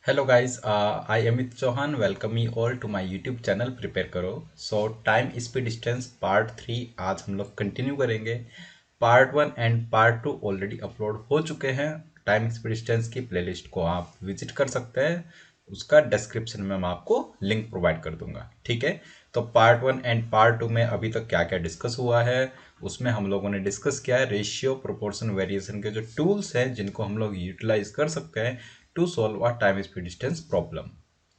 Hello guys, I am Amit Chauhan. Welcome you all to my YouTube channel prepare करो. So time speed distance part 3 आज हम लोग continue करेंगे. Part 1 and part 2 already upload हो चुके हैं. Time speed distance की playlist को आप विजिट कर सकते हैं. उसका डिस्क्रिप्शन में मैं आपको लिंक प्रोवाइड कर दूंगा. ठीक है, तो पार्ट 1 एंड पार्ट 2 में अभी तक क्या क्या डिस्कस हुआ है उसमें हम लोगों ने डिस्कस किया है रेशियो प्रोपोर्शन वेरिएशन के जो टूल्स हैं जिनको हम लोग यूटिलाइज कर सकते हैं to solve a time speed distance problem.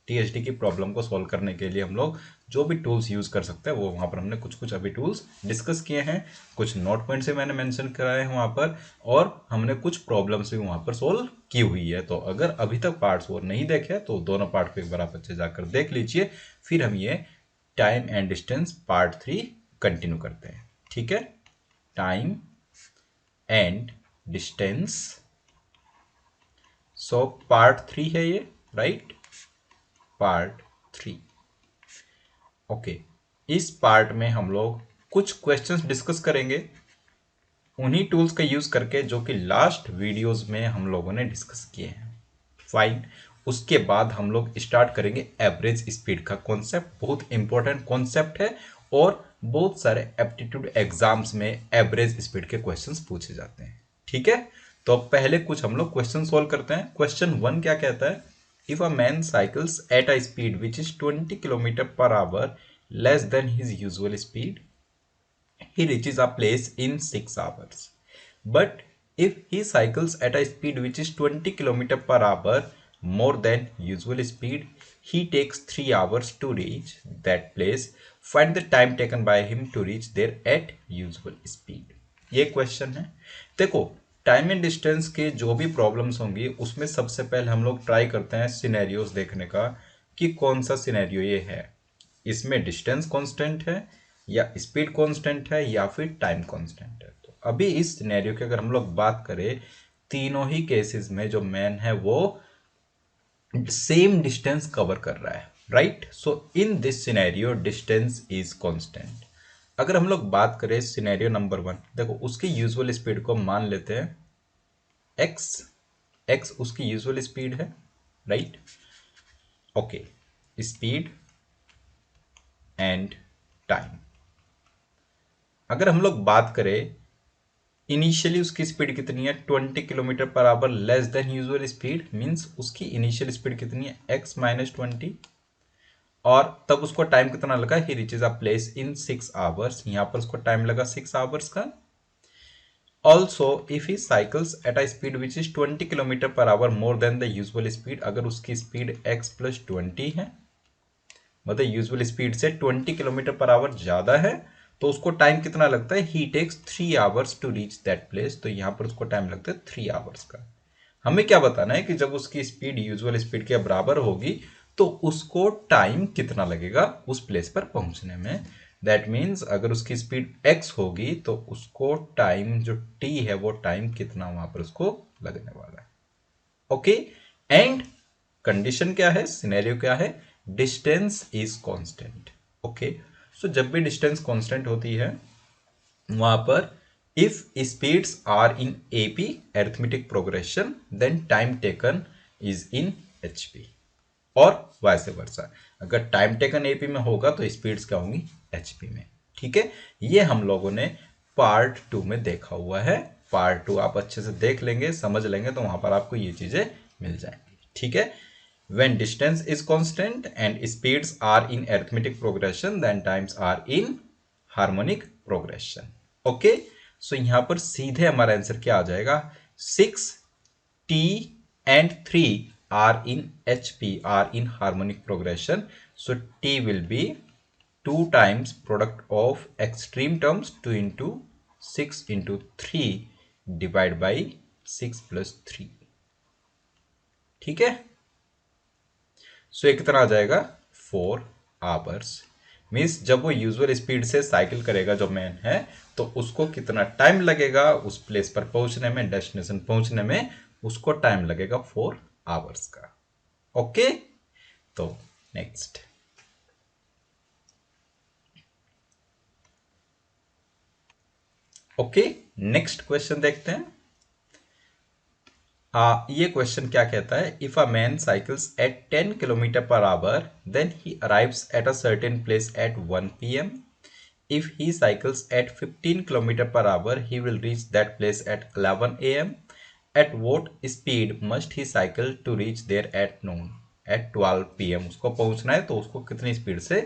TSD की प्रॉब्लम को सॉल्व करने के लिए हम लोग जो भी टूल्स यूज कर सकते हैं वो वहां पर हमने कुछ कुछ अभी टूल्स डिस्कस किए हैं. कुछ नोट पॉइंट से मैंने मेंशन कराए हैं वहां पर, और हमने कुछ प्रॉब्लम्स भी वहां पर सॉल्व की हुई है. तो अगर अभी तक पार्ट्स वो नहीं देखे तो दोनों पार्ट को एक बार आप अच्छे जाकर देख लीजिए. फिर हम ये time and distance part 3 continue करते हैं. ठीक है, time and distance. So part 3 है ये, राइट. पार्ट 3. ओके, इस पार्ट में हम लोग कुछ क्वेश्चंस डिस्कस करेंगे उन्हीं टूल्स का यूज करके जो कि लास्ट वीडियोस में हम लोगों ने डिस्कस किए हैं. फाइन. उसके बाद हम लोग स्टार्ट करेंगे एवरेज स्पीड का कॉन्सेप्ट. बहुत इंपॉर्टेंट कॉन्सेप्ट है और बहुत सारे एप्टीट्यूड एग्जाम्स में एवरेज स्पीड के क्वेश्चंस पूछे जाते हैं. ठीक है, तो पहले कुछ हम लोग क्वेश्चन सॉल्व करते हैं. क्वेश्चन 1 क्या कहता है? If a man cycles at a speed which is 20 kilometre per our less than his usual speed, he reaches a place in 6 hours. But if he cycles at a speed which is 20 km per hour more than usual speed, he takes 3 hours to reach that place. Find the time taken by him to reach there at usual speed. ये question है. देखो, time and distance के जो भी problems होंगी उसमें सबसे पहले हम लोग ट्राई करते हैं सिनेरियोज देखने का कि कौन सा सिनेरियो ये है. इसमें डिस्टेंस कांस्टेंट है या स्पीड कांस्टेंट है या फिर टाइम कांस्टेंट है. तो अभी इस सिनेरियो की अगर हम लोग बात करें, तीनों ही केसेस में जो मैन है वो सेम डिस्टेंस कवर कर रहा है, right. So in this scenario distance is constant. अगर हम लोग बात करें सिनेरियो नंबर 1, देखो उसकी यूजुअल स्पीड को मान लेते हैं एक्स. एक्स उसकी यूजुअल स्पीड है, right. Okay, speed and time. अगर हम लोग बात करें इनिशियली उसकी स्पीड कितनी है 20 kilometre per our less than usual speed, means उसकी इनिशियल स्पीड कितनी है x माइनस 20, और तब उसको टाइम कितना लगा, ही reaches a place in 6 hours. यहां पर उसको टाइम लगा 6 आवर्स का. Also if he cycles at a speed which is 20 kilometre per our more than the usual speed, अगर उसकी स्पीड x प्लस 20 है, मतलब यूजुअल स्पीड से 20 किलोमीटर पर आवर ज्यादा है, तो उसको टाइम कितना लगता है, he takes 3 hours to reach that place. तो यहां पर उसको टाइम लगता है 3 आवर्स का. हमें क्या बताना है कि जब उसकी स्पीड यूजुअल स्पीड के बराबर होगी तो उसको टाइम कितना लगेगा उस प्लेस पर पहुंचने में. दैट मीन्स अगर उसकी स्पीड x होगी तो उसको टाइम जो t है वो टाइम कितना वहां पर उसको लगने वाला है. ओके, एंड कंडीशन क्या है, सिनेरियो क्या है, distance is constant. Okay, so जब भी डिस्टेंस कांस्टेंट होती है वहां पर if speeds are in AP arithmetic progression then time taken is in HP, और वैसे वर्सा. अगर टाइम टेकन एपी में होगा तो स्पीड्स क्या होंगी एचपी में. ठीक है, ये हम लोगों ने पार्ट 2 में देखा हुआ है. पार्ट 2 आप अच्छे से देख लेंगे, समझ लेंगे तो वहां पर आपको ये चीजें मिल जाएंगी. ठीक है, when distance is constant and speeds are in arithmetic progression then times are in harmonic progression. Okay, so यहां पर सीधे हमारा आंसर क्या आ जाएगा, 6t and 3 are in hp are in harmonic progression. So t will be 2 times product of extreme terms 2 into 6 into 3 divided by 6 plus 3. ठीक है, सो ये कितना आ जाएगा 4 आवर्स. मीन्स जब वो यूजुअल स्पीड से साइकिल करेगा जो मैन है तो उसको कितना टाइम लगेगा उस प्लेस पर पहुंचने में, डेस्टिनेशन पहुंचने में उसको टाइम लगेगा 4 आवर्स का. ओके, तो नेक्स्ट. ओके, नेक्स्ट क्वेश्चन देखते हैं. ये क्वेश्चन क्या कहता है, if a man cycles at 10 kilometre per hour then he arrives at a certain place at 1 PM. If he cycles at 15 km per hour, he will reach that place at 11 AM. At what speed must he cycle to reach there at noon? At 12 PM उसको पहुंचना है, तो उसको कितनी speed से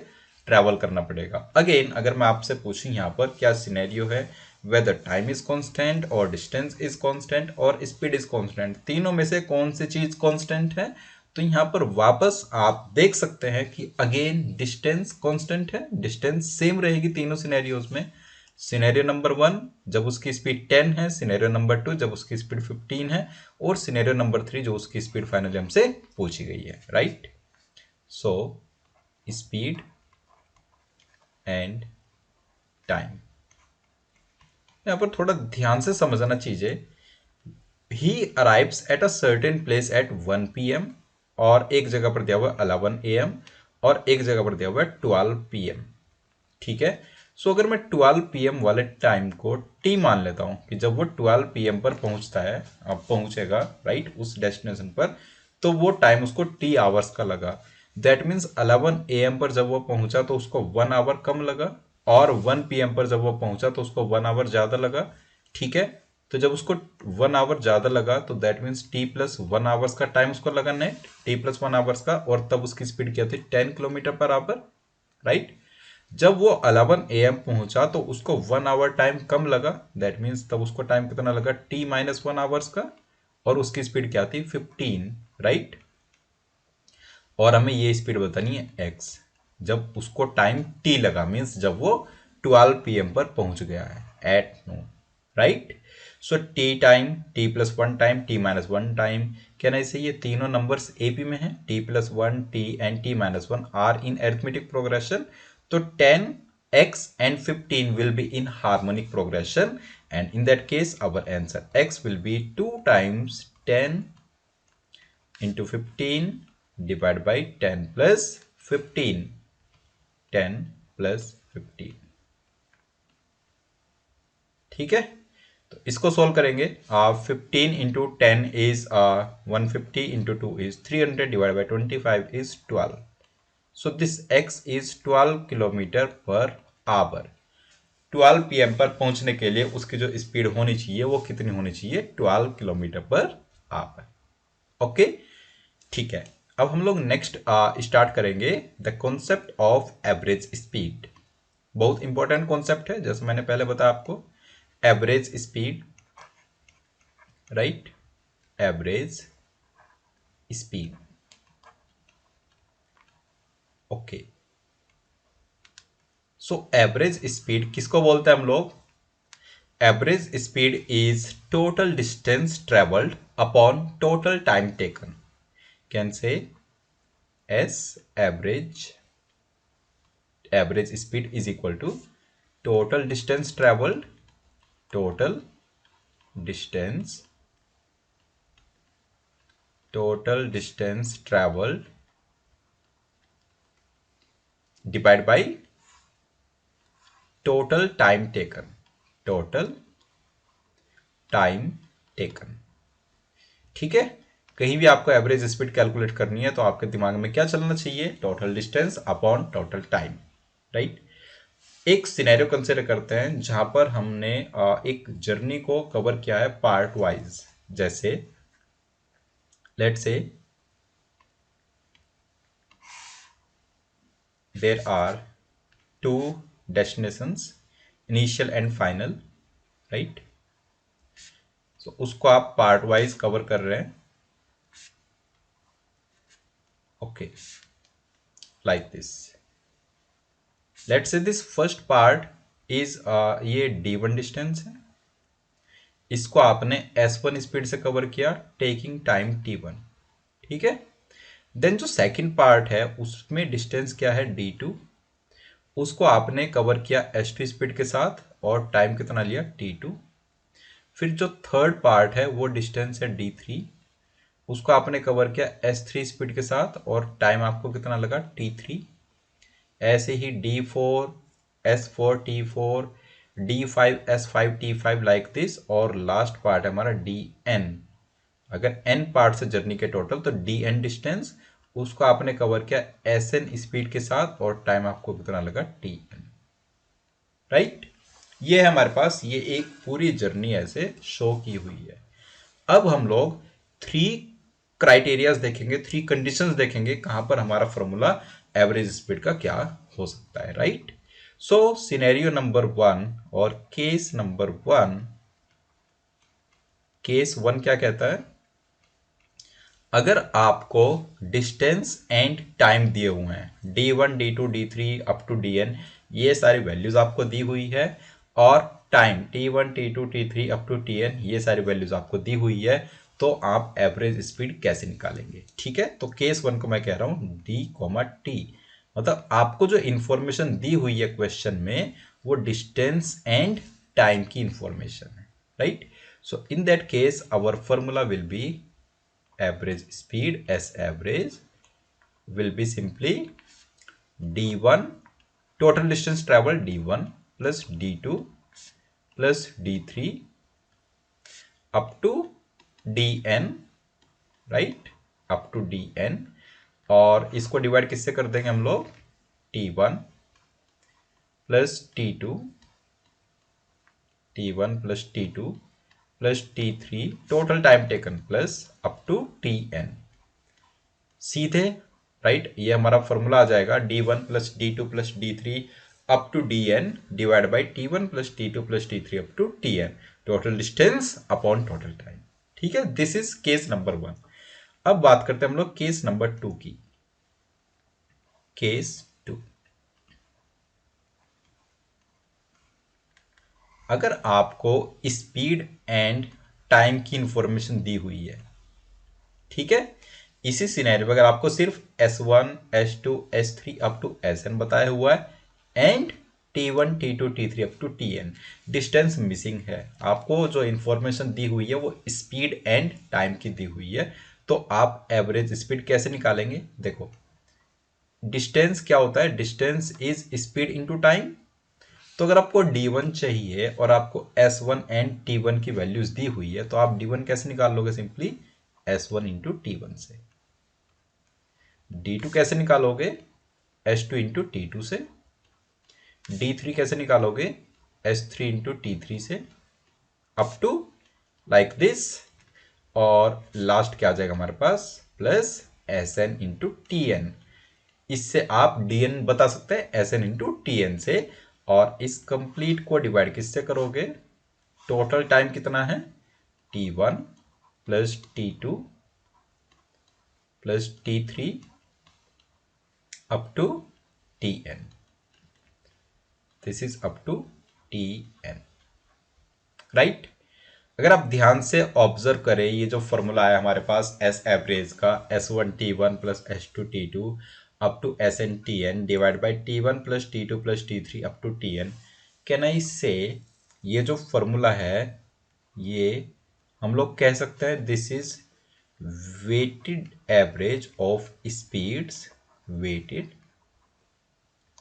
travel करना पड़ेगा। Again अगर मैं आपसे पूछूं यहाँ पर क्या सिनेरियो है, वेदर टाइम इज कांस्टेंट और डिस्टेंस इज कांस्टेंट और स्पीड इज कांस्टेंट, तीनों में से कौन सी चीज कांस्टेंट है, तो यहाँ पर वापस आप देख सकते हैं कि अगेन डिस्टेंस कांस्टेंट है, डिस्टेंस सेम रहेगी तीनों सिनेरियोज में। सिनेरियो नंबर 1 जब उसकी स्पीड 10 है, सिनेरियो नंबर 2 जब उसकी स्पीड 15 है, और सिनेरियो नंबर 3 जो उसकी स्पीड फाइनली हमसे पूछी गई है, right. So speed and time, यहाँ पर थोड़ा ध्यान से समझना चीजें। He arrives at a certain place at 1 PM, और एक जगह पर दिया हुआ 11 AM, और एक जगह पर दिया हुआ 12 PM, ठीक है। सो अगर मैं 12 PM वाले टाइम को टी मान लेता हूं कि जब वो 12 PM पर पहुंचता है, अब पहुंचेगा राइट उस डेस्टिनेशन पर, तो वो टाइम उसको टी आवर्स का लगा। दैट मीन्स 11 AM पर जब वो पहुंचा तो उसको 1 आवर कम लगा, और 1 PM पर जब वो पहुंचा तो उसको 1 आवर ज्यादा लगा, ठीक है। तो जब उसको 1 आवर ज्यादा लगा तो that means T plus 1 hours का टाइम उसको लगा नेट, टी प्लस 1 आवर्स का, और तब उसकी स्पीड क्या थी 10 किलोमीटर पर आवर, राइट। जब वो 11 AM पहुंचा तो उसको 1 आवर टाइम कम लगा, दैट मीन्स तब उसको टाइम कितना लगा टी माइनस 1 आवर्स का, और उसकी स्पीड क्या थी 15, राइट। और हमें ये स्पीड बतानी है x, जब उसको टाइम t लगा, मीन्स जब वो 12 PM पर पहुंच गया है at noon, right. So t time, t plus 1 time, t minus 1 time, कहना इसे ये तीनों नंबर्स AP में हैं, t plus 1 t and t minus 1 are in arithmetic progression, तो 10 x and 15 will be in harmonic progression, and in that case our answer x will be 2 times 10 into 15 divided by 10 plus 15, 10 plus 15, ठीक है। तो इसको solve करेंगे, 15 into 10 is 150 into 2 is 300 divide by 25 is 12, so this x is 12 kilometre per our. 12 PM पर पहुंचने के लिए उसकी जो स्पीड होनी चाहिए वो कितनी होनी चाहिए, 12 किलोमीटर पर आवर, ओके, ठीक है। अब हम लोग नेक्स्ट स्टार्ट करेंगे the concept of average speed. बहुत इंपॉर्टेंट कॉन्सेप्ट है, जैसे मैंने पहले बताया आपको, average speed, right, average speed, okay. So average speed किसको बोलते हैं हम लोग, average speed is total distance travelled upon total time taken, can say S average speed is equal to total distance traveled, total distance traveled divided by total time taken, ठीक है। कहीं भी आपको एवरेज स्पीड कैलकुलेट करनी है तो आपके दिमाग में क्या चलना चाहिए, total distance upon total time, right. एक सिनेरियो कंसिडर करते हैं जहां पर हमने एक जर्नी को कवर किया है पार्ट वाइज, जैसे let say there are 2 destinations, initial and final, right. So उसको आप पार्ट वाइज कवर कर रहे हैं, okay, like this. Let's say this first part is ये D1 डिस्टेंस है, इसको आपने S1 स्पीड से कवर किया टेकिंग टाइम T1, ठीक है। देन जो सेकंड पार्ट है उसमें डिस्टेंस क्या है D2, उसको आपने कवर किया S2 स्पीड के साथ और टाइम कितना लिया T2। फिर जो थर्ड पार्ट है वो डिस्टेंस है D3, उसको आपने कवर किया S3 स्पीड के साथ और टाइम आपको कितना लगा T3। ऐसे ही D4 S4 T4 D5 S5 T5 like this, और लास्ट पार्ट है हमारा DN, अगर n पार्ट से जर्नी के टोटल, तो dn डिस्टेंस, उसको आपने कवर किया sn स्पीड के साथ, और टाइम आपको कितना लगा tn, राइट। ये है हमारे पास, ये एक पूरी जर्नी ऐसे शो की हुई है। अब हम लोग 3 क्राइटेरियाज देखेंगे, 3 कंडीशंस देखेंगे कहां पर हमारा फॉर्मूला एवरेज स्पीड का क्या हो सकता है, राइट। सो सिनेरियो नंबर 1 और केस नंबर 1, केस 1 क्या कहता है, अगर आपको डिस्टेंस एंड टाइम दिए हुए हैं, d1 d2 d3 up to dn, ये सारी वैल्यूज आपको दी हुई है, और time t1 t2 t3 up to tn, ये सारी वैल्यूज आपको दी हुई है, तो आप एवरेज स्पीड कैसे निकालेंगे, ठीक है। तो केस 1 को मैं कह रहा हूं d, t, मतलब आपको जो इंफॉर्मेशन दी हुई है क्वेश्चन में, वो डिस्टेंस एंड टाइम की इंफॉर्मेशन है, right. So in that case our formula will be average speed, S average will be simply d1 total distance travel d1 plus d2 plus d3 up to dn, right, up to dn, और इसको divide किससे कर देंगे हम लोग, t1 plus t2, t1 plus t2 plus t3 total time taken plus up to tn, सीधे, right. ये हमारा फॉर्मूला आ जाएगा d1 plus d2 plus d3 up to dn divide by t1 plus t2 plus t3 up to tn, total distance upon total time, ठीक है। This is case number 1। अब बात करते हैं हम लोग केस नंबर 2 की। केस 2, अगर आपको स्पीड एंड टाइम की इंफॉर्मेशन दी हुई है, ठीक है, इसी सिनेरियो में अगर आपको सिर्फ S1 S2 S3 up to Sn बताया हुआ है, and T1 T2 T3 up to Tn, distance missing है, आपको जो इंफॉर्मेशन दी हुई है वो स्पीड एंड टाइम की दी हुई है, तो आप एवरेज स्पीड कैसे निकालेंगे। देखो, डिस्टेंस क्या होता है, distance is speed into time. तो अगर आपको d1 चाहिए और आपको S1 एंड T1 की वैल्यूज दी हुई है, तो आप d1 कैसे निकाल लोगे, सिंपली S1 इंटू T1 से। d2 कैसे निकालोगे, S2 इंटू T2 से। d3 कैसे निकालोगे, S3 इंटू T3 से, अप टू लाइक दिस, और लास्ट क्या आ जाएगा हमारे पास, प्लस Sn इंटू Tn। इससे आप dn बता सकते हैं Sn इंटू Tn से, और इस कंप्लीट को डिवाइड किससे करोगे, टोटल टाइम कितना है, T1 plus T2 plus T3 up to Tn, this is up to Tn, right. अगर आप ध्यान से ऑब्जर्व करें, ये जो फॉर्मूला है हमारे पास एस एवरेज का, S1 T1 plus S2 T2 up to Sn Tn divide by T1 plus T2 plus T3 up to Tn, can I say, ये जो फॉर्मूला है, ये हम लोग कह सकते हैं this is weighted average of speeds, weighted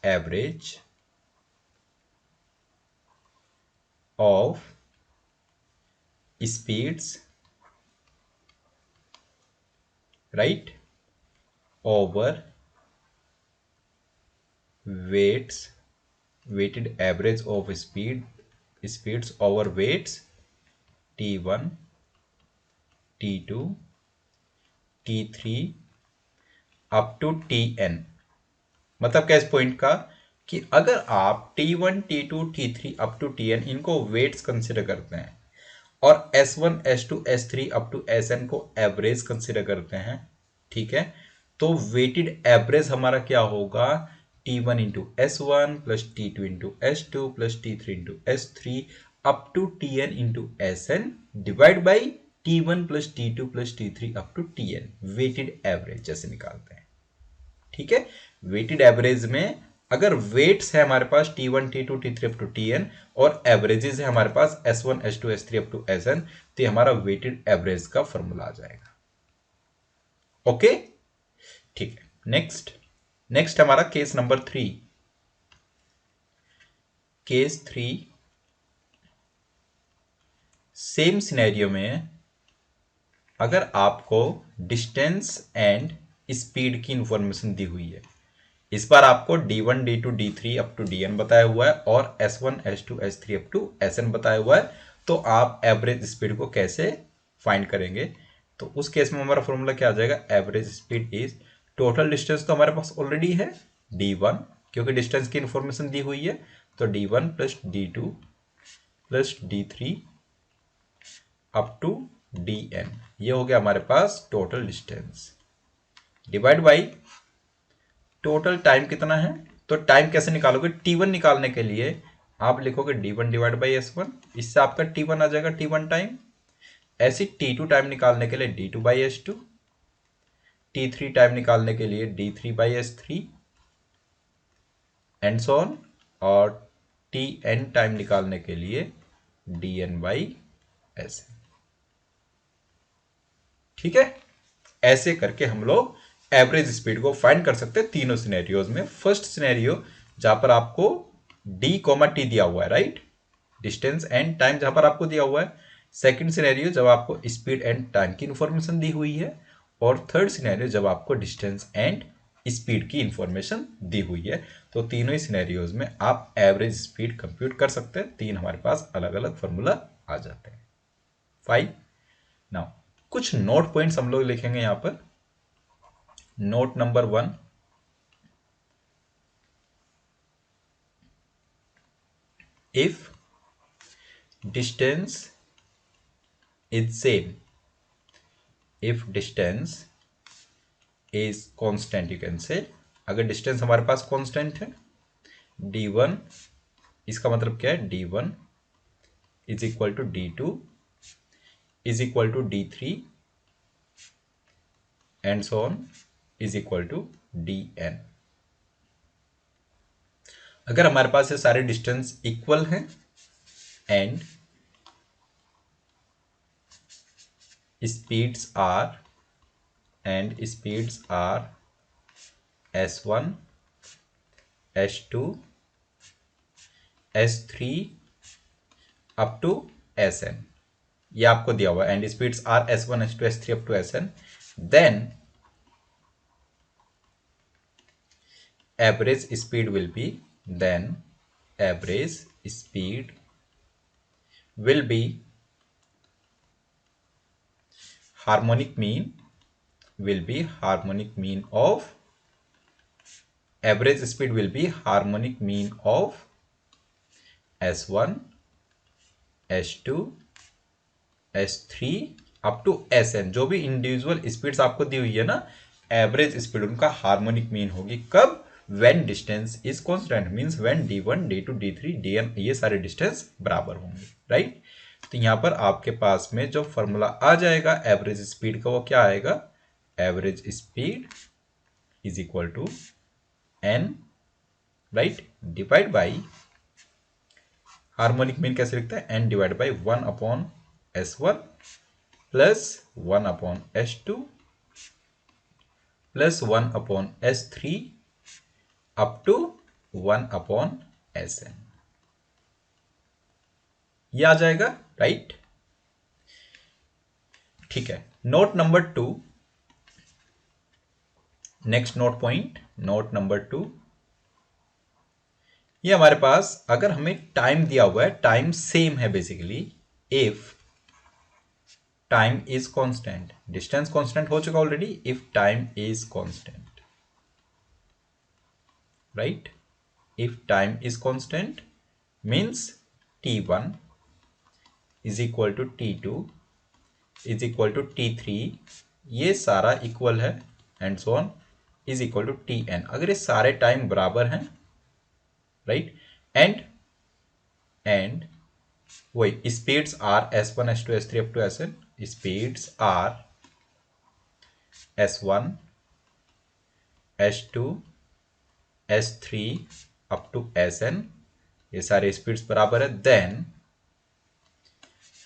average of speeds, right, over weights, weighted average of speeds over weights t1 t2 t3 up to tn। मतलब क्या इस पॉइंट का, कि अगर आप t1 t2 t3 up to tn इनको weights consider करते हैं, और S1 S2 S3 up to Sn को एवरेज कंसिडर करते हैं, ठीक है, तो वेटेड एवरेज हमारा क्या होगा, T1 into S1 plus T2 into S2 plus T3 into S3 up to Tn into Sn divide by T1 plus T2 plus T3 up to Tn, weighted average जैसे निकालते हैं, ठीक है। वेटेड एवरेज में अगर वेट्स है हमारे पास T1 T2 T3 up to Tn, और एवरेजेस है हमारे पास S1 S2 S3 up to Sn, तो ये हमारा वेटेड एवरेज का फॉर्मूला आ जाएगा, ओके, ठीक है। नेक्स्ट, नेक्स्ट हमारा case number 3। Case 3, same scenario में अगर आपको डिस्टेंस एंड स्पीड की इंफॉर्मेशन दी हुई है, इस बार आपको D1 D2 D3 up to Dn बताया हुआ है और S1 S2 S3 up to Sn बताया हुआ है, तो आप एवरेज स्पीड को कैसे फाइंड करेंगे? तो उस केस में हमारा फॉर्मूला क्या आ जाएगा? Average speed is, total distance तो हमारे पास ऑलरेडी है D1, क्योंकि डिस्टेंस की इंफॉर्मेशन दी हुई है, तो D1 plus D2 plus D3 up to Dn, ये हो गया हमारे पास total distance, divide by total time कितना है। तो टाइम कैसे निकालोगे? T1 निकालने के लिए आप लिखोगे D1 डिवाइड बाई S1, इससे आपका T1 आ जाएगा T1 टाइम। ऐसी T2 टाइम निकालने के लिए D2 by S2, T3 time निकालने के लिए D3 by S3 and so on, और Tn टाइम निकालने के लिए Dn बाई Sn। ठीक है, ऐसे करके हम लोग एवरेज स्पीड को फाइंड कर सकते हैं तीनों सिनेरियोज में। फर्स्ट सिनेरियो जहां पर आपको डी कॉमा टी दिया हुआ है, राइट, डिस्टेंस एंड टाइम जहां पर आपको दिया हुआ है। सेकंड सिनेरियो जब आपको स्पीड एंड टाइम की इंफॉर्मेशन दी हुई है, और थर्ड सिनेरियो जब आपको डिस्टेंस एंड स्पीड की इंफॉर्मेशन दी हुई है। तो तीनों ही सिनेरियोज में आप एवरेज स्पीड कंप्यूट कर सकते हैं। तीन हमारे पास अलग अलग फॉर्मूला आ जाते हैं। फाइन, नाउ कुछ नोट पॉइंट्स हम लोग लिखेंगे यहां पर। Note number 1, if distance is same, if distance is constant, you can say, अगर डिस्टेंस हमारे पास कांस्टेंट है D1, इसका मतलब क्या है? D1 is equal to D2 is equal to D3 and so on is equal to Dn। अगर हमारे पास ये सारे डिस्टेंस इक्वल हैं and speeds are S1 S2 S3 up to Sn, ये आपको दिया हुआ है, and speeds are S1 S2 S3 up to Sn, then average speed will be, then average speed will be harmonic mean, will be harmonic mean of, average speed will be harmonic mean of S1 S2 S3 up to Sn। जो भी individual speeds आपको दी हुई है ना, average speed उनका harmonic mean होगी कब? When distance is constant, means when D1 D2 D3 Dn ये सारे डिस्टेंस बराबर होंगे, राइट। तो यहां पर आपके पास में जो फॉर्मूला आ जाएगा एवरेज स्पीड का, वो क्या आएगा? Average speed is equal to n, right, divide by harmonic mean कैसे लिखते हैं? n divide by 1 upon S1 plus 1 upon S2 plus 1 upon S3 up to 1 upon Sn, ये आ जाएगा, राइट। ठीक है, note number 2, next note point, note number 2, ये हमारे पास अगर हमें टाइम दिया हुआ है, टाइम सेम है basically, if time is constant, distance constant हो चुका already, if time is constant, right, if time is constant means T1 is equal to T2 is equal to T3, ये सारा इक्वल है and so on is equal to Tn। अगर ये सारे time बराबर हैं, राइट, एंड वही speeds are S1 S2 S3 up to Sn, speeds are S1 S2 S3 up to Sn, ये सारे स्पीड्स बराबर है, then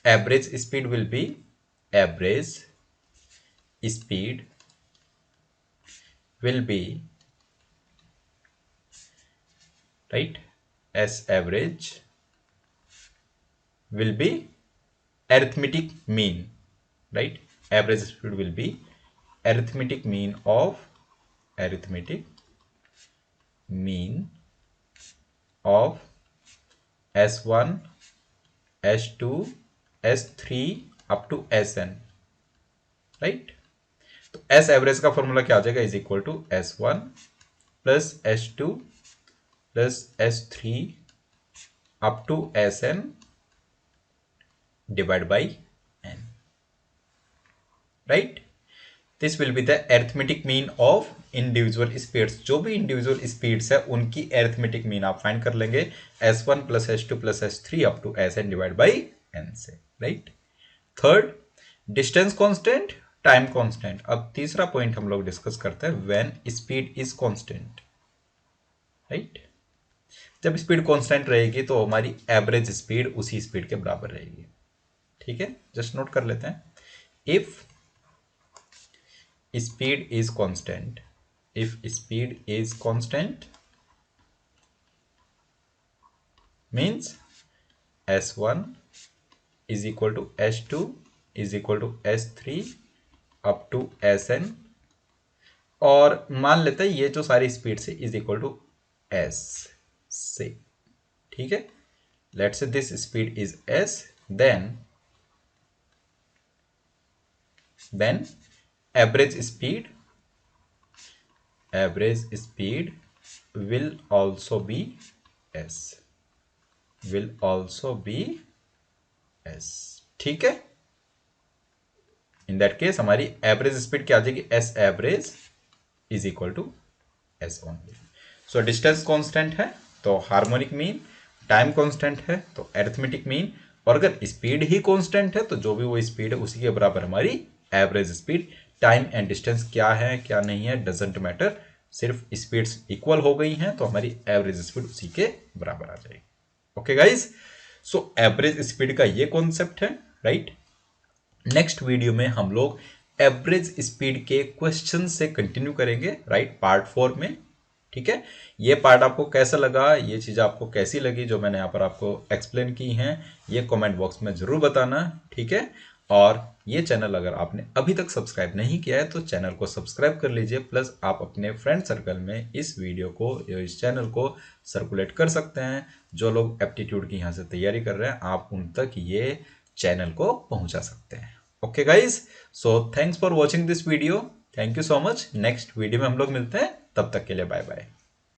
average speed will be, average speed will be, right, S average will be arithmetic mean, right, average speed will be arithmetic mean of S1, S2, S3 up to Sn, right. तो S average का formula क्या आ जाएगा, is equal to S1 plus S2 plus S3 up to Sn divide by n, right. This will be the arithmetic mean of individual speeds. जो भी individual speeds है उनकी arithmetic mean आप find कर लेंगे S1 plus S2 plus S3 up to Sn divide by n से, right. Third, distance constant, time constant. अब तीसरा पॉइंट हम लोग डिस्कस करते हैं, when speed is constant, right. जब स्पीड कांस्टेंट रहेगी तो हमारी एवरेज स्पीड उसी स्पीड के बराबर रहेगी, ठीक है। जस्ट नोट कर लेते हैं, if speed is constant, if speed is constant means S1 is equal to S2 is equal to S3 up to Sn, और मान लेते हैं ये जो सारी स्पीड से इज इक्वल टू S से, ठीक है। Let's say this speed is S, then average speed will also be S, ठीक है। इन दैट केस हमारी एवरेज स्पीड क्या आ जाएगी, S average is equal to S only. So distance constant है तो हार्मोनिक मीन, टाइम कांस्टेंट है तो अरिथमेटिक मीन, और अगर स्पीड ही कांस्टेंट है तो जो भी वो स्पीड है उसी के बराबर हमारी average speed. Time and distance क्या है क्या नहीं है डजेंट मैटर, सिर्फ स्पीड्स इक्वल हो गई हैं तो हमारी एवरेज स्पीड उसी के बराबर आ जाएगी। Okay guys, so average speed का ये कॉन्सेप्ट है, राइट। नेक्स्ट वीडियो में हम लोग एवरेज स्पीड के क्वेश्चन से कंटिन्यू करेंगे, राइट, पार्ट 4 में, ठीक है। ये पार्ट आपको कैसा लगा, ये चीज़ आपको कैसी लगी जो मैंने यहाँ पर आपको एक्सप्लेन की हैं, ये कमेंट बॉक्स में ज़रूर बताना, ठीक है। और ये चैनल अगर आपने अभी तक सब्सक्राइब नहीं किया है तो चैनल को सब्सक्राइब कर लीजिए, प्लस आप अपने फ्रेंड सर्कल में इस वीडियो को या इस चैनल को सर्कुलेट कर सकते हैं। जो लोग एप्टीट्यूड की यहाँ से तैयारी कर रहे हैं आप उन तक ये चैनल को पहुँचा सकते हैं। Okay guys, so thanks for watching this video, thank you so much. Next video में हम लोग मिलते हैं, तब तक के लिए बाय बाय।